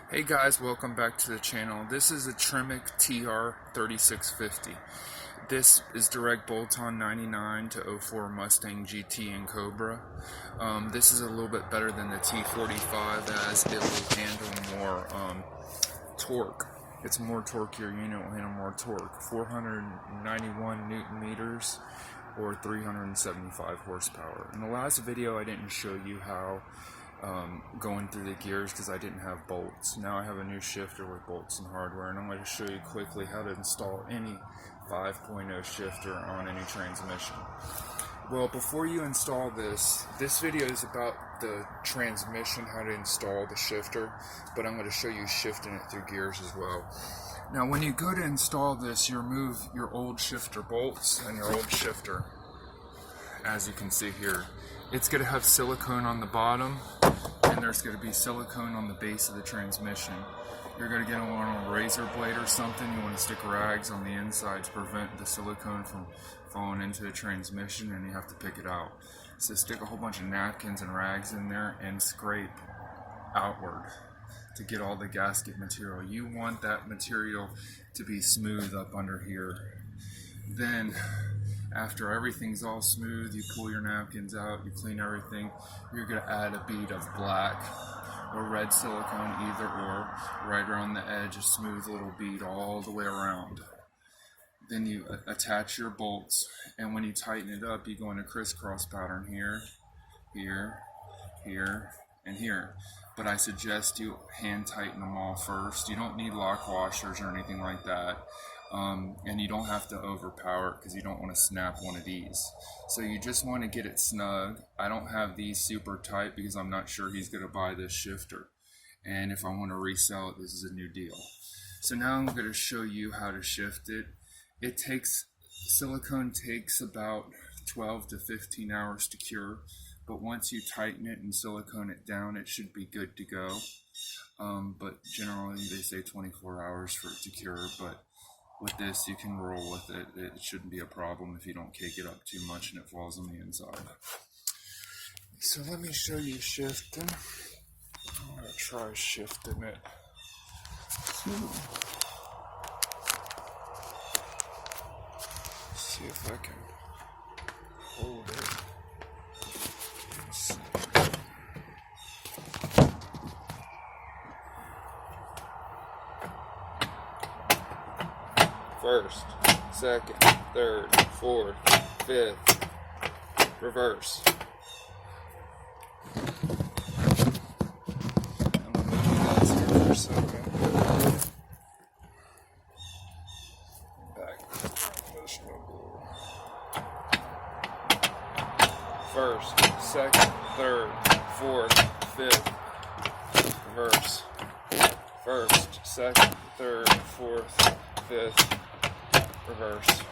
Hey guys, welcome back to the channel. This is a Tremec tr3650. This is direct bolt-on 99 to 04 Mustang GT and Cobra. This is a little bit better than the T45 as it will handle more torque. It's a more torqueier unit, will handle more torque. 491 Newton meters or 375 horsepower. In the last video I didn't show you how going through the gears because I didn't have bolts. Now I have a new shifter with bolts and hardware, and I'm going to show you quickly how to install any 5.0 shifter on any transmission. Well, before you install this video is about the transmission, how to install the shifter, but I'm going to show you shifting it through gears as well. Now when you go to install this, you remove your old shifter bolts and your old shifter. As you can see here, it's going to have silicone on the bottom, and there's going to be silicone on the base of the transmission. You're going to get on a razor blade or something. You want to stick rags on the inside to prevent the silicone from falling into the transmission, and you have to pick it out. So stick a whole bunch of napkins and rags in there and scrape outward to get all the gasket material. You want that material to be smooth up under here. Then after everything's all smooth, you pull your napkins out, you clean everything, you're going to add a bead of black or red silicone, either or, right around the edge, a smooth little bead all the way around. Then you attach your bolts, and when you tighten it up, you go in a crisscross pattern here, here, here, and here. But I suggest you hand tighten them all first. You don't need lock washers or anything like that. And you don't have to overpower it because you don't want to snap one of these. So you just want to get it snug. I don't have these super tight because I'm not sure he's going to buy this shifter. And if I want to resell it, this is a new deal. So now I'm going to show you how to shift it. Silicone takes about 12 to 15 hours to cure. But once you tighten it and silicone it down, it should be good to go. But generally they say 24 hours for it to cure. But with this, you can roll with it. It shouldn't be a problem if you don't cake it up too much and it falls on the inside. So let me show you shifting. I'm going to try shifting it. See if I can hold it. Let's see. First, second, third, fourth, fifth, reverse. I'm going to pause here for a second. Back. This will go. First, second, third, fourth, fifth, reverse. First, second, third, fourth, fifth, reverse.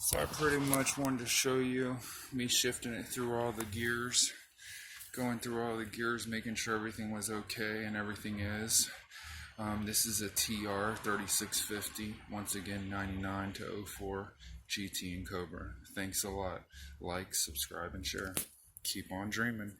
So I pretty much wanted to show you me shifting it through all the gears, going through all the gears, making sure everything was okay, and everything is. This is a tr3650, once again 99 to 04 GT and Cobra. Thanks a lot. Like, subscribe, and share. Keep on dreaming.